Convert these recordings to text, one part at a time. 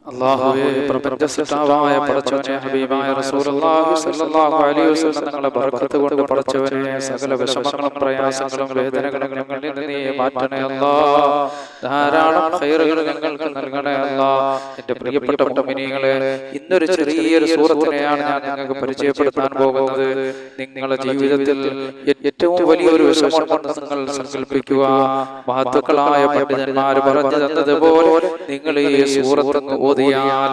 അല്ലാഹുവേ, പ്രപഞ്ച സൃഷ്ടാവായ പടച്ചവനെ, ഹബീബായ റസൂലുള്ളാഹി സ്വല്ലല്ലാഹു അലൈഹി വസല്ലം തങ്ങളുടെ ബർക്കത്ത് കൊണ്ട് പടച്ചവനെ, സകല വിഷമങ്ങളും പ്രയാസങ്ങളും വേദനകളും ഞങ്ങളിൽ നിന്ന് നീ മാറ്റണേ അല്ലാഹ്. ധാരാളം ഖൈറുകൾ ഞങ്ങൾക്ക് നൽകണേ അല്ലാഹ്. എൻ്റെ പ്രിയപ്പെട്ട മുഅ്മിനീങ്ങളെ, ഇന്നൊരു ചെറിയൊരു സൂറത്തിനെയാണ് ഞാൻ നിങ്ങൾക്ക് പരിചയപ്പെടുത്താൻ പോകുന്നത്. നിങ്ങളുടെ ജീവിതത്തിൽ ഏറ്റവും വലിയൊരു വിഷമമുണ്ടെന്ന് നിങ്ങൾ സങ്കല്പിക്കുക. മഹത്തുക്കളായ പണ്ഡിതന്മാർ പറഞ്ഞു തന്നതുപോലെ നിങ്ങൾ ഈ സൂറത്ത് ഓതിയാൽ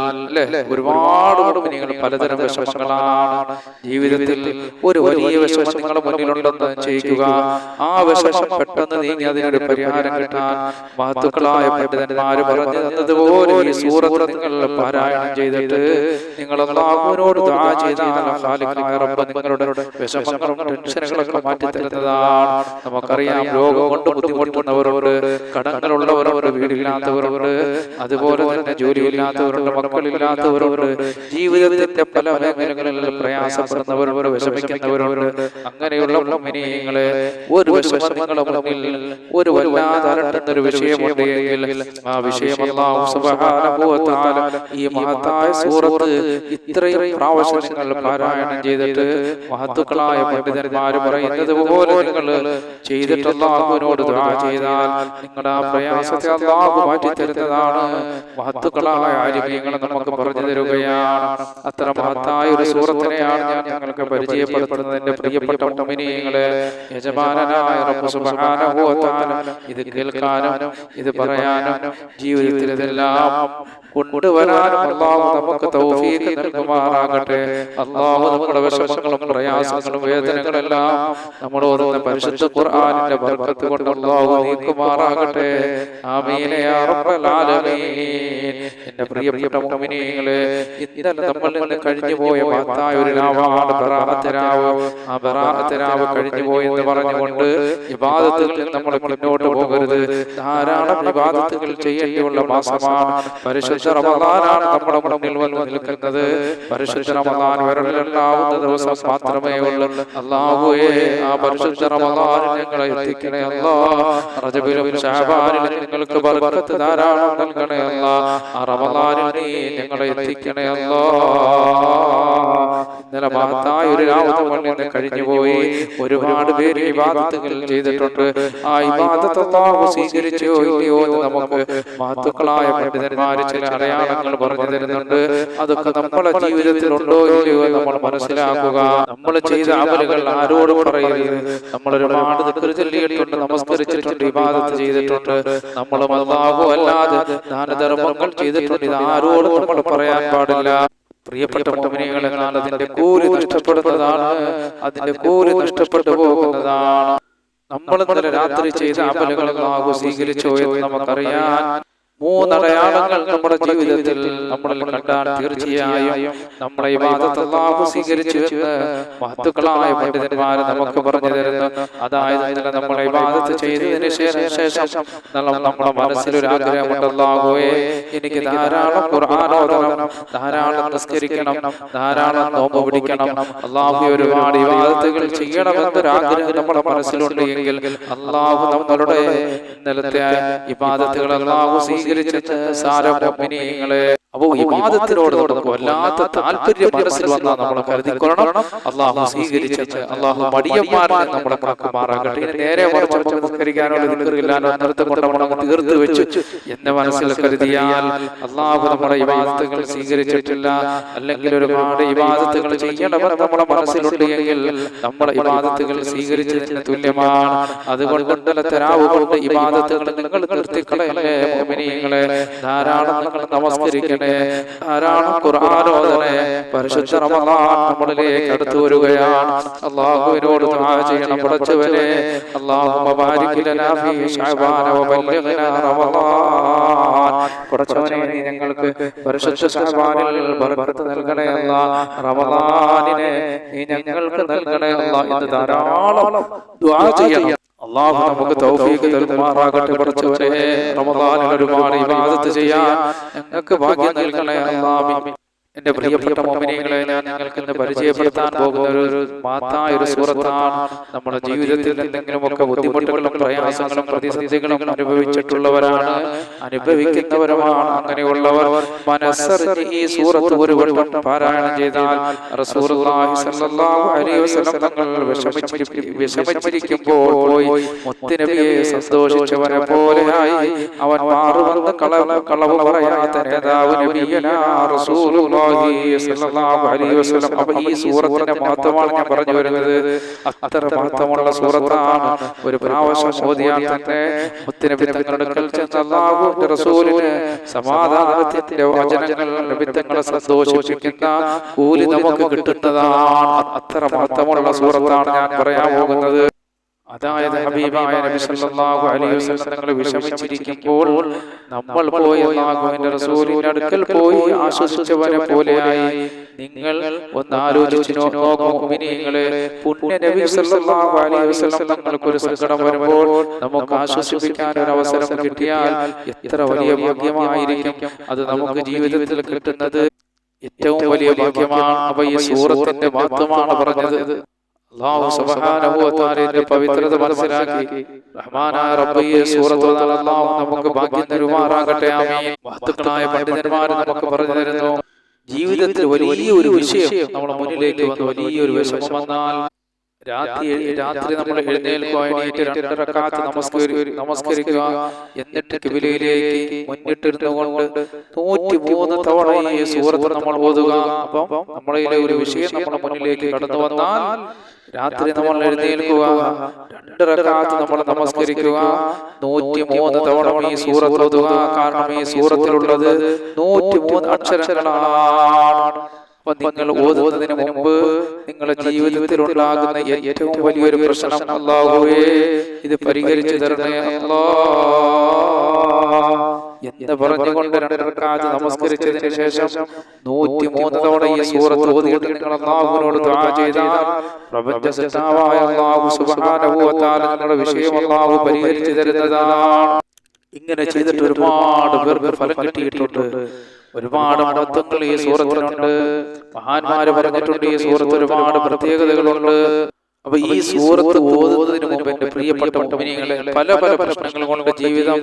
ഒരുപാട് നിങ്ങൾ പലതരം വിഷമങ്ങളാണ് ജീവിതത്തിൽ. ഒരു വലിയ വിഷമം നിങ്ങളുടെ മുന്നിലുണ്ടെന്ന് ചെയ്യിക്കുക. ആ വിഷമം പെട്ടെന്ന് നീങ്ങി അതിനൊരു പരിഹാരം കിട്ടാൻ മഹത്തുക്കളായ പണ്ഡിതന്മാർ പറഞ്ഞു തന്നതുപോലെ ഈ സൂറത്ത് നിങ്ങൾ പാരായണം ചെയ്തിട്ട് നിങ്ങൾ അല്ലാഹുവിനോട് ദുആ ചെയ്താൽ ഖാലിഖായ റബ്ബ് നിങ്ങളുടെ വിഷമങ്ങളും ടെൻഷനുകളൊക്കെ മാറ്റി തരുന്നതാണ്. നമുക്കറിയാം, രോഗം കൊണ്ട് ബുദ്ധിമുട്ടുന്നവരുണ്ട്, കടങ്ങളുള്ളവരുണ്ട്, വീടില്ലാത്തവരുണ്ട്, അതുപോലെ തന്നെ ജോലിയില്ലാത്തവരുണ്ട്, മക്കളില്ലാത്തവരുണ്ട്, ജീവിതത്തിന്റെ പല മേഖലകളിൽ പ്രയാസപ്പെടുന്നവരുണ്ട്, വിഷമിക്കുന്നവരുണ്ട്. അങ്ങനെയുള്ള മുഅ്മിനീങ്ങളെ, ഒരു വിഷമം നിങ്ങളുടെ മുന്നിൽ ഒരു വല്ലാതെ അലട്ടുന്നൊരു വിഷയമുണ്ടെങ്കിൽ ആ വിഷയം അല്ലാഹു സുബ്ഹാനഹു വ തആല ഈ മഹത്തായ സൂറത്ത് ഇത്രയും പ്രാവശ്യം നിങ്ങൾ പാരായണം ചെയ്തിട്ട് മഹത്തുക്കളായ പണ്ഡിതന്മാർ പറയുന്നത് പോലെ നിങ്ങൾ ചെയ്തിട്ട് അല്ലാഹുവിനോട് ദുആ ചെയ്താൽ നിങ്ങളുടെ ആ പ്രയാസത്തെ അല്ലാഹു മാറ്റി തരുന്നതാണ്. മഹത്തുക്കളായ ആലിമീങ്ങൾ നമുക്ക് പറഞ്ഞു തരുകയാണ്. അത്ര മഹത്തായ ഒരു സൂറത്തിനെയാണ് ഞാൻ നിങ്ങൾക്ക് പരിചയപ്പെടുത്തുന്നത്. എൻ്റെ പ്രിയപ്പെട്ട മുഅ്മിനീങ്ങളെ, യജമാനനായ റബ്ബ് സുബ്ഹാനഹു വ തആല ഇത് കേൾക്കാനും ഇത് പറയാനും ജീവിതത്തിൽ ഇതെല്ലാം കൊണ്ടുവരാനും അല്ലാഹു നമുക്ക് തൗഫീഖ് നൽകുമാറാകട്ടെ. അല്ലാഹു നമ്മുടെ വിഷമങ്ങളും പ്രയാസങ്ങളും വേദനകളെല്ലാം നമ്മളോടുന്ന പരിശുദ്ധ ഖുർആനിന്റെ ബർക്കത്ത് കൊണ്ട് അല്ലാഹു നീക്കുമാറാകട്ടെ. ആമീൻ യാ റബ്ബൽ ആലമീൻ. എൻ്റെ പ്രിയപ്പെട്ട മുഅ്മിനീങ്ങളെ, ഇന്നലെ നമ്മളിൽ നിന്ന് കഴിഞ്ഞു പോയ മഹത്തായ ഒരു രാവാണ് ബറാഅത്ത് രാവ്. ആ ബറാഅത്ത് രാവ് കഴിഞ്ഞു പോയി എന്ന് പറഞ്ഞുകൊണ്ട് ഇബാദത്തുകളിൽ നമ്മൾ മുന്നോട്ട് പോകരുത്. ധാരാളം ഇബാദത്തുകൾ ചെയ്യേണ്ടിയുള്ള മാസമാണ്. പരിശുദ്ധ റമദാനാണ് നമ്മുടെ മുന്നിൽ വന്ന് നിൽക്കുന്നത്. പരിശുദ്ധ റമദാൻ വരലെണ്ണാവുന്ന ദിവസം മാത്രമേ ഉള്ളൂ. അല്ലാഹുവേ, ആ പരിശുദ്ധ റമദാനിൽ ഞങ്ങളെ എത്തിക്കണേ അല്ലാഹ്. റജബിലും ശഅബാനിലും നിങ്ങൾക്ക് ബർക്കത്ത് ധാരാളം നൽകണേ അല്ലാഹ്. ആ റമദാനിൽ നീ ഞങ്ങളെ എത്തിക്കണേ അല്ലാഹ്. ഇന്നലെ മഹത്തായ ഒരു രാവ് നമ്മളിൽ നിന്ന് കഴിഞ്ഞുപോയി. ഒരുപാട് പേര് ഇബാദത്തുകൾ ചെയ്തിട്ടുണ്ട്. ആ ഇബാദത്ത് അല്ലാഹു സ്വീകരിച്ചോ ഇല്ലയോ എന്ന് നമുക്ക് മഹത്തുക്കളായ പണ്ഡിതന്മാർ ചില അടയാളങ്ങൾ പറഞ്ഞു തരുന്നുണ്ട്. അതൊക്കെ നമ്മുടെ ജീവിതത്തിൽ ഉണ്ടോ ഇല്ലയോ എന്ന് നമ്മൾ മനസ്സിലാക്കുക. നമ്മൾ ചെയ്ത അമലുകൾ ആരോടും പറയരുത്. നമ്മൾ ഒരുപാട് ദിക്ർ ചൊല്ലിയിട്ടുണ്ട്, നമസ്കരിച്ചിട്ടുണ്ട്, ഇബാദത്ത് ചെയ്തിട്ടുണ്ട്. നമ്മൾ അല്ലാഹു അല്ലാതെ ദാനധർമ്മങ്ങൾ ചെയ്തിട്ടുണ്ട്. ഇത് ആരോടും നമ്മൾ പറയാൻ പാടില്ല. പ്രിയപ്പെട്ട മുഅ്മിനീങ്ങളെ, അതിന്റെ കൂലി നഷ്ടപ്പെടുന്നതാണ്, അതിന്റെ കൂലി നഷ്ടപ്പെട്ടു പോകുന്നതാണ്. നമ്മൾ ഇന്നലെ രാത്രി ചെയ്ത അമലുകൾ അല്ലാഹു സ്വീകരിച്ചോ എന്ന് നമുക്കറിയാൻ മൂന്നടയാളങ്ങൾ നമ്മുടെ ജീവിതത്തിൽ നമ്മളിൽ കണ്ടാൽ തീർച്ചയായും നമ്മുടെ ഇബാദത്ത് അല്ലാഹു സ്വീകരിച്ചു എന്ന് മഹത്തുക്കളായ പണ്ഡിതന്മാർ നമുക്ക് പറഞ്ഞു തരുന്നു. അതായത് ഇന്നലെ നമ്മൾ ഇബാദത്ത് ചെയ്തതിന് ശേഷം നമ്മുടെ മനസ്സിലൊരു ആഗ്രഹമുണ്ട്, അല്ലാഹുവേ, എനിക്ക് ധാരാളം ഖുർആൻ ഓതണം, ധാരാളം നിസ്കരിക്കണം, ധാരാളം നോമ്പ് പിടിക്കണം, അല്ലാഹുവേ, ഒരുപാട് ഇബാദത്തുകൾ ചെയ്യണമെന്നൊരു ആഗ്രഹം നമ്മുടെ മനസ്സിലുണ്ട് എങ്കിൽ അല്ലാഹു നമ്മളുടെ ഇന്നലത്തെ ഇബാദത്തുകൾ അല്ലാഹു മുഅ്മിനീങ്ങളെ, അപ്പോൾ ഇബാദത്തിനോട് നമുക്ക് വല്ലാത്ത താല്പര്യം മനസ്സിൽ വന്നാൽ നമ്മൾ കരുതിക്കൊള്ളണം, അല്ലാഹു സ്വീകരിച്ചത് അല്ലാഹു മടിയന്മാരെ നമ്മളെ കാക്കുമാറാകട്ടെ. നേരെ നമസ്കരിക്കാനുള്ള തീർത്ത് വെച്ചു എന്നെ മനസ്സിൽ കരുതിയാൽ അല്ലാഹു നമ്മുടെ ഇബാദത്തുകൾ സ്വീകരിച്ചിട്ടില്ല, അല്ലെങ്കിൽ ഒരുപാട് ഇബാദത്തുകൾ ചെയ്യണമെന്ന് നമ്മുടെ മനസ്സിലുണ്ട് എങ്കിൽ നമ്മുടെ ഇബാദത്തുകൾ സ്വീകരിച്ചതിന് തുല്യമാണ്. അതുകൊണ്ട് തരാവുകൊണ്ട് ഇബാദത്തുകൾ നിങ്ങൾ നിർത്തിക്കളയല്ലേ മുഅ്മിനീങ്ങളെ. ധാരാളം നിങ്ങൾ നമസ്കരിക്കണേ, ധാരാളം ഖുർആൻ ഓതണേ. പരിശുദ്ധ റമദാൻ നമ്മളിലേക്ക് അടുത്തു വരികയാണ്. അല്ലാഹുവിനോട് ദുആ ചെയ്യണം, പടച്ചവനെ, അല്ലാഹുമ്മ ബാരിക് ലനാ ഫീ ശഅബാന വ ബല്ലിഗ്നാ റമദാൻ. പടച്ചവനെ, നീ ഞങ്ങൾക്ക് പരിശുദ്ധ ശഅബാനിൽ ബർക്കത്ത് നൽകണേ അല്ലാഹ്. റമദാനിനെ നീ ഞങ്ങൾക്ക് നൽകണേ അല്ലാഹ് എന്ന് ധാരാളം ദുആ ചെയ്യണം. അല്ലാഹു നമുക്ക് തൗഫീഖ് നൽകുമാറാകട്ടെ. പടച്ചവനെ, റമദാനിൽ ഒരുപാട് ഇബാദത്ത് ചെയ്യാൻ ഞങ്ങൾക്ക് ഭാഗ്യം നൽകണേ അല്ലാഹ്. എന്റെ പ്രിയപ്പെട്ട മുഅ്മിനീങ്ങളെ, ഞാൻ നിങ്ങൾക്ക് ഇന്ന് പരിചയപ്പെടുത്താൻ പോകുന്ന ഒരു മഹത്തായ ഒരു സൂറത്താണ്. നമ്മുടെ ജീവിതത്തിൽ എന്തെങ്കിലുമൊക്കെ ബുദ്ധിമുട്ടുകളും പ്രയാസങ്ങളും പ്രതിസന്ധികളും അനുഭവിച്ചിട്ടുള്ളവരാണ്, അനുഭവിക്കുന്നവരുമാണ്. അങ്ങനെയുള്ളവർ മനസ്സറിഞ്ഞ് ഈ സൂറത്ത് ഒരു വട്ടം പാരായണം ചെയ്താൽ റസൂലുള്ളാഹി സ്വല്ലല്ലാഹു അലൈഹി വസല്ലം തങ്ങൾ വിഷമിച്ചിരിക്കുമ്പോൾ പോയി മുത്തുനബിയെ സന്തോഷിച്ചവനെ പോലെയായി അവൻ മാറുവെന്ന് കളവ് പറയാത്ത നേതാവ് നബിയനാ റസൂലുള്ളാഹി സ്വല്ലല്ലാഹു അലൈഹി വസല്ലം. അപ്പോൾ ഈ സൂറത്തിന്റെ മഹത്വമാണ് ഞാൻ പറഞ്ഞു വരുന്നത്. അത്ര മഹത്വമുള്ള സൂറത്താണ്. ഒരു പ്രാവശ്യം ഓതിയാൽ തന്നെ മുത്തുനബി തങ്ങളുടെ അടുക്കൽ ചെന്ന് അല്ലാഹുവിന്റെ റസൂലിന് സമാധാനത്തിന്റെ വചനങ്ങൾ നബി തങ്ങളെ സന്തോഷിപ്പിക്കുന്ന കൂലി നമുക്ക് കിട്ടുന്നതാണ്. അത്ര മഹത്വമുള്ള സൂറത്താണ് ഞാൻ പറയാൻ പോകുന്നത്. അതായത് ഹബീബായ നബി സല്ലല്ലാഹു അലൈഹി വസല്ലം തങ്ങൾ വിഷമിച്ചിരിക്കുമ്പോൾ നമ്മൾ പോയി അല്ലാഹുവിന്റെ റസൂലിന്റെ അടുക്കൽ പോയി ആശ്വസിച്ചവനെ പോലെയായി നിങ്ങൾ ഒന്ന് ആലോചിച്ച് നോക്കൂ മുഅ്മിനീങ്ങളെ. പുണ്യ നബി സല്ലല്ലാഹു അലൈഹി വസല്ലം തങ്ങൾക്ക് ഒരു സങ്കടം വരുമ്പോൾ നമുക്ക് ആശ്വസിപ്പിക്കാൻ ഒരു അവസരം കിട്ടിയാൽ എത്ര വലിയ ഭാഗ്യമായിരിക്കും അത് നമുക്ക് ജീവിതത്തിൽ കിട്ടുന്നത്. ഏറ്റവും വലിയ ഭാഗ്യമാണ്. അപ്പോൾ ഈ സൂറത്തിന്റെ മഹത്വമാണ് പറഞ്ഞത്. അല്ലാഹു സുബ്ഹാനഹു വ തആലയുടെ പവിത്രത മനസ്സിലാക്കി റഹ്മാനായ റബ്ബേ സൂറത്ത് ഓതാൻ അല്ലാഹു നമുക്ക് ഭാഗ്യം തരുമാറാകട്ടെ. ആമീൻ. മഹത്തുക്കളായ പണ്ഡിതന്മാർ നമുക്ക് പറഞ്ഞു തരുന്നു, ജീവിതത്തിൽ വലിയൊരു വിഷയം നമ്മുടെ മുന്നിലേക്ക് വന്ന് വലിയൊരു വിഷമം വന്നാൽ രാത്രി നമ്മൾ എഴുന്നേൽക്കുവാനായിട്ട് 2 റക്അത്ത് നമസ്കരിക്കുക. എന്നിട്ട് ഖിബലയിലേക്ക് മുന്നിട്ടിരുന്നുകൊണ്ട് 103 തവണ ഈ സൂറത്ത് നമ്മൾ ഓതുക. അപ്പം നമ്മളിലെ ഒരു വിഷയം നമ്മുടെ മുന്നിലേക്ക് കടന്നു വന്നാൽ രാത്രി നമ്മൾ എഴുന്നേൽക്കുക, 2 റക്അത്ത് നമ്മൾ നമസ്കരിക്കുക, 103 തവണ ഈ സൂറത്ത് ഓതുക. കാരണം ഈ സൂറത്തിലുള്ളത് 103 അക്ഷരങ്ങളാണ്. അപ്പൊ നിങ്ങൾ ഓതുന്നതിന് മുമ്പ് നിങ്ങളുടെ ജീവിതത്തിൽ ഉണ്ടാകുന്ന ഏറ്റവും വലിയൊരു പ്രശ്നം, അല്ലാഹുവേ ഇത് പരിഹരിച്ചു തരണേ എന്ന് പറഞ്ഞുകൊണ്ട് 2 റക്അത്ത് നമസ്കരിച്ചതിന് ശേഷം 103 തവണ ഈ സൂറത്ത് ഓതിയിട്ട് നിങ്ങൾ അല്ലാഹുവിനോട് ദുആ ചെയ്താൽ പ്രപഞ്ച സൃഷ്ടാവായ അല്ലാഹു സുബ്ഹാനഹു വ തആല നിങ്ങളുടെ വിഷയം അല്ലാഹു പരിഹരിച്ചു തരുന്നതാണ്. ഇങ്ങനെ ചെയ്തിട്ട് ഒരുപാട് പേർക്ക് ഫലം കിട്ടിയിട്ടുണ്ട്. ഒരുപാട് മഹത്വങ്ങൾ ഈ സൂറത്തിനുണ്ട്. മഹാന്മാര് പറഞ്ഞിട്ടുണ്ട് ഈ സൂറത്ത് ഒരുപാട് പ്രത്യേകതകളുണ്ട്. അപ്പൊ ഈ സൂറത്ത് ഓതുന്നതിന് മുമ്പ് എന്റെ പ്രിയപ്പെട്ട മുഅ്മിനീങ്ങളെ, പല പ്രശ്നങ്ങൾ കൊണ്ട് ജീവിതം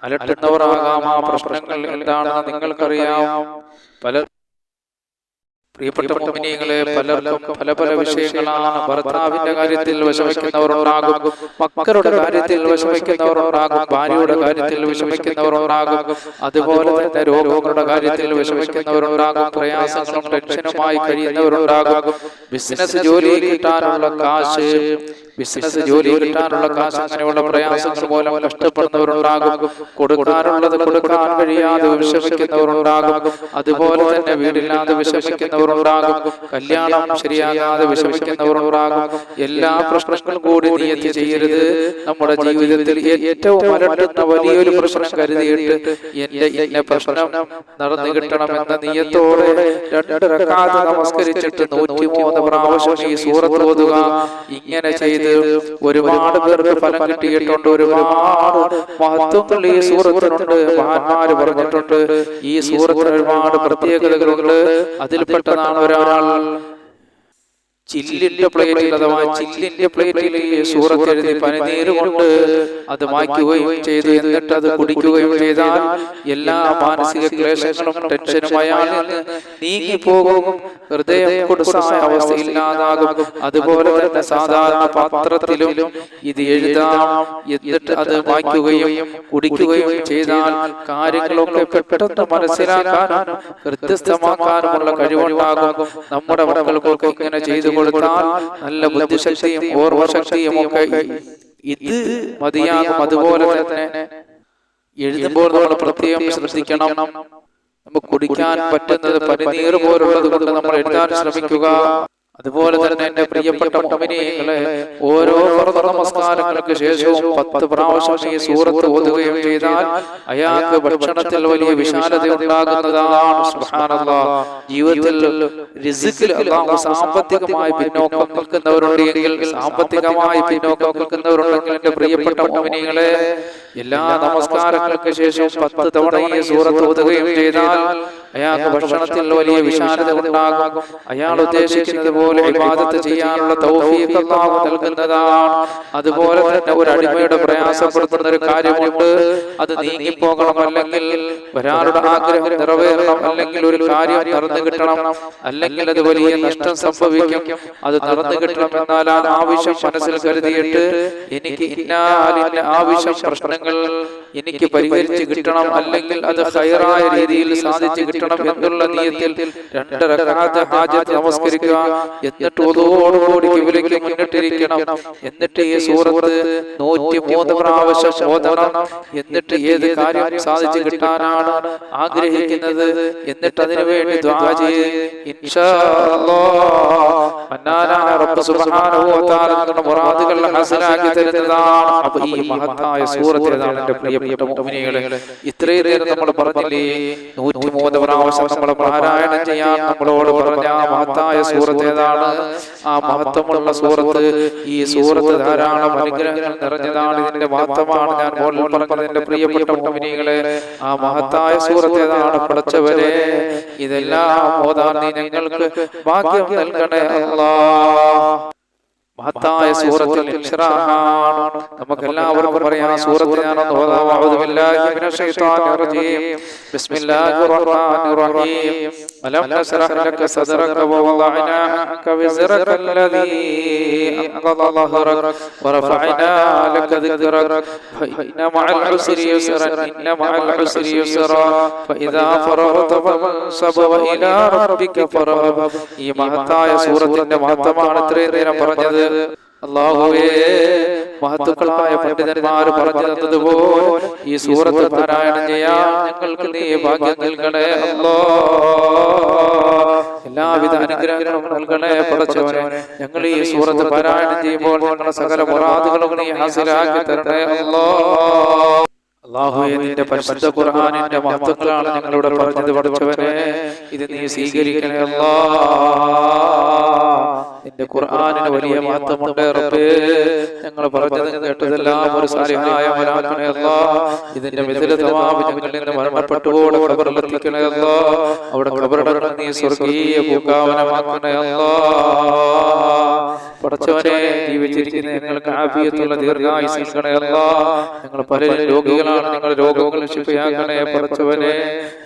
അലട്ടുന്നവരാകാം. ആ പ്രശ്നങ്ങൾ എന്താണെന്ന് നിങ്ങൾക്കറിയാം. പ്രിയപ്പെട്ട മുഅ്മിനീങ്ങളെ, പലർക്കും പല വിഷയങ്ങളാണ്. ഭർത്താവിന്റെ കാര്യത്തിൽ വിഷമിക്കുന്നവരുണ്ടാകും, മക്കളുടെ കാര്യത്തിൽ വിഷമിക്കുന്നവരുണ്ടാകും, ഭാര്യയുടെ കാര്യത്തിൽ വിഷമിക്കുന്നവരുണ്ടാകും, അതുപോലെ തന്നെ രോഗങ്ങളുടെ കാര്യത്തിൽ വിഷമിക്കുന്നവരുണ്ടാകും, പ്രയാസങ്ങളും ടെൻഷനുമായി കഴിയുന്നവരുണ്ടാകും, ബിസിനസ് ജോലി കിട്ടാനുള്ള കാശ് അങ്ങനെയുള്ള പ്രയാസങ്ങൾ മൂലം കഷ്ടപ്പെടുന്നവരുണ്ടാകും, കൊടുക്കാനുള്ളത് കൊടുക്കാൻ കഴിയാതെ വിഷമിക്കുന്നവരുണ്ടാകും, അതുപോലെ തന്നെ വീടില്ലാതെ വിഷമിക്കുന്നവരുണ്ടാകും, കല്യാണം ശരിയാകാതെ വിഷമിക്കുന്നവരുണ്ടാകും. എല്ലാ പ്രശ്നങ്ങളും കൂടി നിയത്തി ചെയ്യരുത്. നമ്മുടെ ജീവിതത്തിൽ ഏറ്റവും അലട്ടുന്ന വലിയൊരു പ്രശ്നം കരുതിയിട്ട് എന്റെ പ്രശ്നം നടന്നു കിട്ടണമെന്ന നിയത്തോടെ 2 റക്അത്ത് നമസ്കരിച്ചിട്ട് 103 പ്രാവശ്യം ഈ സൂറത്ത് ഓതുക. ഇങ്ങനെ ചെയ്ത് ഒരുപാട് പേർക്ക് ഫലം കിട്ടിയിട്ടുണ്ട്. ഒരുപാട് മഹത്വങ്ങൾ ഈ സൂറത്തിനുണ്ട്. മഹാന്മാര് പറഞ്ഞിട്ടുണ്ട് ഈ സൂറത്തിന് ഒരുപാട് പ്രത്യേകതകളുണ്ട്. അതിൽപ്പെട്ടതാണ് ഒരാൾ ചില്ലിന്റെ പ്ലേറ്റിൽ അഥവാ ചില്ലിന്റെ പ്ലേറ്റിൽ സൂറത്ത് എഴുതി പനിനീര് കൊണ്ട് അത് മായ്ക്കുകയും ചെയ്തു. എന്നിട്ട് അത് കുടിക്കുകയും ചെയ്താൽ എല്ലാ മാനസിക ക്ലേശങ്ങളും ടെൻഷനും അയാളിൽ നിന്ന് നീങ്ങിപ്പോകും. ഹൃദയം കൊടുസായ അവസ്ഥ ഇല്ലാതാകും. അതുപോലെ തന്നെ സാധാരണ പാത്രത്തിലും ഇത് എഴുതാം. എന്നിട്ട് അത് മായ്ക്കുകയും കുടിക്കുകയും ചെയ്താൽ കാര്യങ്ങളൊക്കെ പെട്ടെന്ന് മനസ്സിലാക്കാനും ഹൃദയസ്ഥമാക്കാനുമുള്ള കഴിവുണ്ടാകും. നമ്മുടെ മക്കൾക്കൊക്കെ ഇങ്ങനെ ചെയ്തു കൊടുത്താൽ നല്ല ബുദ്ധിശക്തിയും ഓർമ്മശക്തിയും ഒക്കെ ഇത് മതിയാകും. അതുപോലെ തന്നെ എഴുതുമ്പോൾ നമ്മൾ പ്രത്യേകം ശ്രദ്ധിക്കണം. നമുക്ക് കുടിക്കാൻ പറ്റുന്നത് പനിനീർ പോലുള്ളത് കൊണ്ട് നമ്മൾ എഴുതാൻ ശ്രമിക്കുക. അതുപോലെ തന്നെ എന്റെ പ്രിയപ്പെട്ട മുഅ്മിനീങ്ങളെ, ഓരോ ഫർദ് നമസ്കാരങ്ങൾക്ക് ശേഷവും 10 പ്രാവശ്യം ഈ സൂറത്ത് ഓതുകയും ചെയ്താൽ അയാൾക്ക് ഭക്ഷണത്തിൽ വലിയ വിശാലത ഉണ്ടാകുന്നതാണ്. സുബ്ഹാനല്ലാഹ്. ജീവിതത്തിൽ റിസ്കിൽ അല്ലാഹു സാമ്പത്തികമായി പിന്നോക്കം നിൽക്കുന്നവരുണ്ടെങ്കിൽ എന്റെ പ്രിയപ്പെട്ട മുഅ്മിനീങ്ങളെ, എല്ലാ നമസ്കാരങ്ങൾക്ക് ശേഷവും 10 തവണ ഈ സൂറത്ത് ഓതുകയും ചെയ്താൽ അയാൾക്ക് ഭക്ഷണത്തിൽ വലിയ വിശാലത ഉണ്ടാകും. അയാൾ ഉദ്ദേശിക്കുന്നത് പോലെ ഇബാദത്ത് ചെയ്യാനുള്ള തൗഫീഖ് അല്ലാഹു നൽകുന്നതാണ്. അതുപോലെ തന്നെ ഒരു അടിമയുടെ പ്രയാസപ്പെടുത്തുന്ന ഒരു കാര്യമുണ്ട്, അത് നീങ്ങിപ്പോകണം, അല്ലെങ്കിൽ ഒരാളുടെ ആഗ്രഹം നിറവേറണം, അല്ലെങ്കിൽ ഒരു കാര്യം നടന്നു കിട്ടണം, അല്ലെങ്കിൽ അത് വലിയ നഷ്ടം സംഭവിക്കും, അത് നടന്നു കിട്ടണം. എന്നാൽ ആ ആവശ്യം മനസ്സിൽ കരുതിയിട്ട് എനിക്ക് ഇന്ന ആവശ്യം പ്രശ്നങ്ങൾ എനിക്ക് പരിഹരിച്ച് കിട്ടണം, അല്ലെങ്കിൽ അത് ഹൈറായ രീതിയിൽ സാധിച്ചു കിട്ടണം എന്നുള്ള നിയത്തിൽ 2 റക്അത്ത് ഹാജത്ത് നമസ്കരിക്കുക. എന്നിട്ട് ഓതോടുകൂടി ഖിബ്ലയ്ക്ക് മുന്നിട്ടിരിക്കണം. എന്നിട്ട് ഈ സൂറത്ത് 103 പ്രാവശ്യം ഓതണം. എന്നിട്ട് ഏത് കാര്യം സാധിച്ചു കിട്ടാനാണ് ആഗ്രഹിക്കുന്നത്, എന്നിട്ട് അതിനു വേണ്ടി ദുആ ചെയ്യ്. ഇൻഷാ അല്ലാഹ് റബ്ബ് സുബ്ഹാനഹു വ തആല നമ്മുടെ മുറാദുകൾ ഹസനാക്കി തരുന്നതാണ്. അപ്പോൾ ഈ മഹത്തായ സൂറത്ത് ഏതാണ് എൻ്റെ പ്രിയപ്പെട്ട മുഅ്മിനീകളെ? ഇത്രയും നേരം നമ്മൾ പറഞ്ഞില്ലേ, 103 പ്രാവശ്യം നമ്മൾ പാരായണം ചെയ്യാൻ നമ്മളോട് പറഞ്ഞ ആ മഹത്തായ സൂറത്ത് ഏതാണ്? ആ മഹത്വമുള്ള സൂറത്ത്, ഈ സൂറത്ത് ധാരാളം അനുഗ്രഹങ്ങൾ നിറഞ്ഞതാണ്. ഇതിന്റെ മഹത്വമാണ് ഞാൻ മുകളിൽ പറഞ്ഞത് എൻ്റെ പ്രിയപ്പെട്ട മുഅ്മിനീകളെ. ആ മഹത്തായ സൂറത്ത് ഏതാണ്? പടച്ചവരെ, ഇതെല്ലാം ഓതാൻ നീ ഞങ്ങൾക്ക് ഭാഗ്യം നൽകണേ അല്ലാഹ്. മഹത്തായ സൂറത്തുൽ ഇൻശിറാഹാണ്. നമുക്കെല്ലാവർക്കും പറയാം സൂറത്ത് ഞാനൊന്ന് ഓതാം. അഊദു ബില്ലാഹി മിനശ് ശൈത്വാനിർ റജീം. ബിസ്മില്ലാഹിർ റഹ്മാനിർ റഹീം. അലം നശ്റഹ് ലക സദ്റക വവളഅനാ അൻക വിസ്റകല്ലദീ അൻഖദ ളഹ്റക വറഫഅനാ ലക ദിക്റക ഫഇന്ന മഅൽ ഉസ്രി യുസ്റൻ ഇന്ന മഅൽ ഉസ്രി യുസ്റാ ഫഇദാ ഫറഗ്ത ഫൻസബ വഇലാ റബ്ബിക ഫർഗബ്. ഈ മഹത്തായ സൂറത്തിന്റെ മഹത്വമാണ് ഇത്രയും നേരം പറഞ്ഞത്. അല്ലാഹുവേ, മഹത്തുക്കളായ പണ്ഡിതന്മാർ പറഞ്ഞു തന്നതുപോലെ ഈ സൂറത്ത് പാരായണം ചെയ്യാൻ ഞങ്ങൾക്ക് നീ ഭാഗ്യം നൽകണേ അല്ലാഹ്. എല്ലാവിധ അനുഗ്രഹങ്ങളും നൽകണേ പടച്ചവനെ. ഞങ്ങൾ ഈ സൂറത്ത് പാരായണം ചെയ്യുമ്പോൾ ഞങ്ങളുടെ സകല മുറാദുകളും നീ ഹാസിലാക്കി തരണേ അല്ലാഹ്. അല്ലാഹുവേ, നിന്റെ പരിശുദ്ധ ഖുർആനിന്റെ മഹത്വങ്ങളാണ് ഞങ്ങളിവിടെ പറഞ്ഞത് പടച്ചവനെ. ഇത് നീ സ്വീകരിക്കണേ അല്ലാഹ്. നിന്റെ ഖുർആനിന് വലിയ മഹത്വമുണ്ട് റബ്ബേ. ഞങ്ങൾ പറഞ്ഞത് കേട്ടതെല്ലാം ഒരു സാലിഹായ അമലാക്കണേ അല്ലാഹ്. ഇതിന്റെ മിഥില തവാബ് ഞങ്ങളിൽ നിന്ന് മരണപ്പെട്ടുപോടെ ഖബറിലെത്തിക്കണേ അല്ലാഹ്. അവിടെ ഖബറടക്കം നീ സ്വർഗീയ പൂങ്കാവനമാക്കണേ അല്ലാഹ്. പടച്ചവനെ, ജീവിച്ചിരിക്കുന്ന ഞങ്ങൾക്ക് ആഫിയത്തുള്ള ദീർഘായുസ്സ് നൽകണേ അല്ലാഹ്. ഞങ്ങൾ പലരും രോഗികളാണ്, ഞങ്ങൾ രോഗങ്ങൾ ശിഫയാക്കണേ പടച്ചവനെ.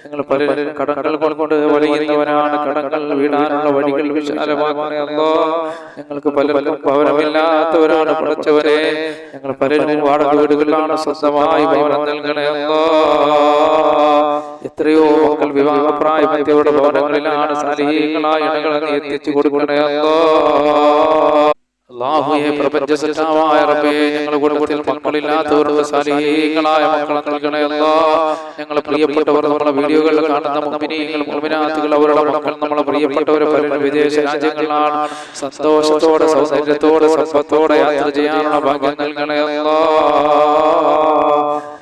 ഞങ്ങൾ പലരും കടങ്ങൾ കൊണ്ട് വലയുന്നവരാണ്, കടങ്ങൾ വീടാനുള്ള വഴികൾ വിശാലമാക്കണേ അല്ലാഹ്. ഞങ്ങൾക്ക് പലർക്കും ഭവനമില്ലാത്തവരാണ് പടച്ചവനെ. ഞങ്ങൾ പലരും വാടക വീടുകളിലാണ്, സ്വന്തമായി ഭവനം നൽകണേ അല്ലാഹ്. എത്രയോ മക്കൾ വിവാഹപ്രായമെത്തിയവരുടെ ഭവനങ്ങളിലാണ്, സാലിഹീങ്ങളായ ഇണകളെ എത്തിച്ചു കൊടുക്കണേ അല്ലാഹ്. അല്ലാഹുവേ, പ്രപഞ്ചസൃഷ്ടാവായ റബ്ബേ, ഞങ്ങളുടെ കുടുംബത്തിൽ മക്കളില്ലാത്തവർക്ക് സാലിഹീങ്ങളായ മക്കളെ നൽകണേ അല്ലാഹ്. ഞങ്ങളെ പ്രിയപ്പെട്ടവർ നമ്മുടെ വീഡിയോകൾ കാണുന്ന മുഅ്മിനീങ്ങൾ മുഅ്മിനാത്തുകൾ, അവരുടെ മക്കൾ നമ്മളെ പ്രിയപ്പെട്ടവർ പലരും വിദേശ രാജ്യങ്ങളിലാണ്. സന്തോഷത്തോടെ, സൗന്ദര്യത്തോടെ, സമ്പത്തോടെ യാത്ര ചെയ്യാനുള്ള ഭാഗ്യം നൽകണേ അല്ലാഹ്.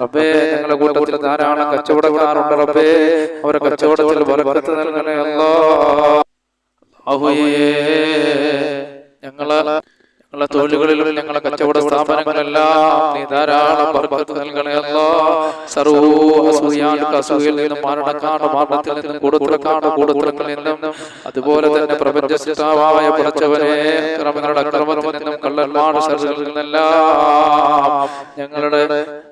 റബ്ബേ, ഞങ്ങളുടെ കൂട്ടത്തിൽ ധാരാളം കച്ചവടക്കാരുണ്ട് റബ്ബേ. അവരുടെ കച്ചവടത്തിൽ ബർക്കത്ത് നൽകണേ അല്ലാഹ്. അല്ലാഹുവേ, ഞങ്ങളെ തൊഴിലുകളിലും ഞങ്ങളെ കച്ചവട സ്ഥാപനങ്ങളെല്ലാം നീ ധാരാളം ബർക്കത്ത് നൽകണേ അല്ലാഹ്. സർവ്വ അസൂയയിൽ നിന്നും, മരണത്തിൽ നിന്നും, കൂടത്തിൽ നിന്നും, അതുപോലെ തന്നെ പ്രപഞ്ച സൃഷ്ടാവായ പടച്ചവനെ അക്രമത്തിൽ നിന്നും, കള്ളന്മാരുടെ ശത്രുക്കളിൽ നിന്നെല്ലാം ഞങ്ങളുടെ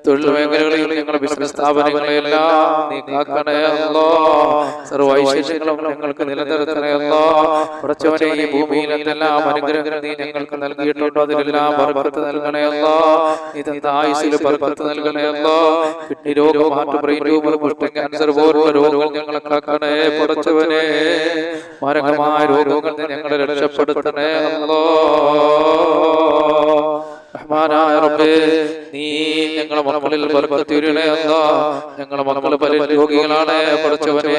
തൊഴിൽ മേഖലകളിൽ, ഞങ്ങളുടെ ബിസിനസ് സ്ഥാപനങ്ങളെല്ലാം നീ കാക്കണേ അല്ലാഹ്. സർവ്വ ഐശ്വര്യങ്ങളും ഞങ്ങൾക്ക് നിലനിർത്തണേ അല്ലാഹ്. പടച്ചവനെ, ഈ ഭൂമിയിൽ എന്തെല്ലാം അനുഗ്രഹങ്ങൾ നീ ഞങ്ങൾക്ക് നൽകി അതിലെല്ലാം ബർക്കത്ത് നൽകണേ അല്ലാഹ്. ഇതെന്ത ആയുസ്സിൽ ബർക്കത്ത് നൽകണേ അല്ലാഹ്. കിഡ്നി രോഗം, ഹാർട്ട്, ബ്രെയിൻ ട്യൂമർ, കുഷ്ഠം, ക്യാൻസർ പോലുള്ള രോഗങ്ങൾ ഞങ്ങളെ കാക്കണേ പടച്ചവനെ. മാരകമായ രോഗങ്ങൾ ഞങ്ങളെ രക്ഷപ്പെടുത്തണേ അല്ലാഹ്. റഹ്മാനായ റബ്ബേ, നീ ഞങ്ങളെ മക്കളിൽ ബർക്കത്ത് ചൊരിയണേ അല്ലാഹ്. ഞങ്ങളെ മക്കൾ പല രോഗികളാണ് പടച്ചവനെ.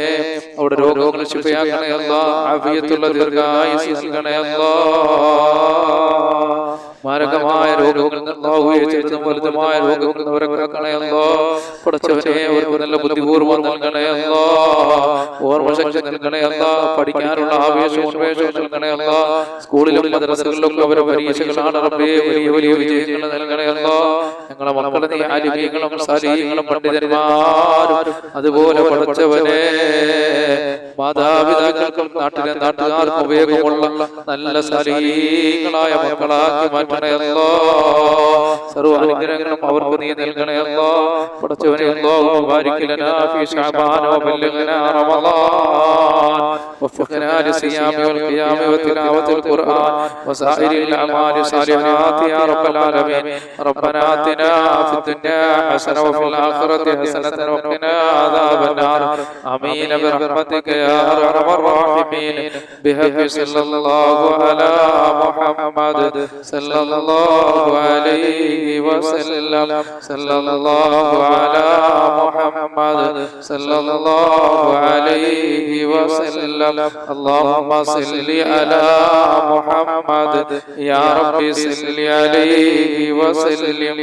അവിടെ രോഗങ്ങൾ ശിഫയാക്കണേ അല്ലാഹ്. ആഫിയത്തുള്ള ദീർഘായുസ്സ് നൽകണേ അല്ലാഹ്. മാരകമായ രോഗങ്ങൾ, ചെറുതും വലുതുമായ രോഗങ്ങൾ അവരെ കാക്കണേ അല്ലാഹ്. പടച്ചവനെ, അവർക്ക് നല്ല ബുദ്ധിപൂർവ്വം നൽകണേ അല്ലാഹ്. ഓർമ്മശക്തി നൽകണേ അല്ലാഹ്. പഠിക്കാനുള്ള ആവേശവും ഉന്മേഷവും നൽകണേ അല്ലാഹ്. സ്കൂളിലും മദ്രസകളിലൊക്കെ അവരെ പരീക്ഷകളാണ് റബ്ബേ. വലിയ വലിയ വിജയങ്ങൾ നൽകണേ അല്ലാഹ്. ഞങ്ങളെ മക്കളെ നീ ആലിമീങ്ങളും സാലിഹീങ്ങളും പണ്ഡിതന്മാരും അതുപോലെ പടച്ചവനെ മാതാപിതാക്കൾക്കും നാട്ടിലെ നാട്ടുകാർക്കും ഉപയോഗമുള്ള നല്ല സലീങ്ങളായ മക്കളാക്കി മാറ്റണേ അല്ലാ. സർവ്വ അനുഗ്രഹങ്ങളും അവർക്ക് നീ നൽകണേ അല്ലാ. പടച്ചവനെ അല്ലാഹു ബാരിക് ലനാ ഫീ ശഅബാൻ വബല്ലിഗ്നാ റമളാൻ വഫഖ്നാ ലിസിയാമി വൽ ഖിയാമി വതിലാവത്തിൽ ഖുർആൻ വസായിരിൽ അഅമാലി സാലിഹാത്തി യാ റബ്ബൽ ആലമീൻ. റബ്ബനാ ആതിനാ ഫിദ്ദുനിയാ ഹസന വഫിൽ ആഖിറതി ഹസനത വഖിനാ അദാബൻ നാർ. ആമീൻ ബിറഹ്മതിക യാ അർഹമർ റഹീമീൻ. ബിഹഖി സല്ലല്ലാഹു അലാ മുഹമ്മദ് സല്ലല്ലാഹു അലൈഹി വസല്ലം. സല്ലല്ലാഹു അലാ മുഹമ്മദ് സല്ലല്ലാഹു അലൈഹി വസല്ലം. അല്ലാഹുമ്മ സല്ലി അലാ മുഹമ്മദ് യാ റബ്ബി സല്ലി അലൈഹി വസല്ലം.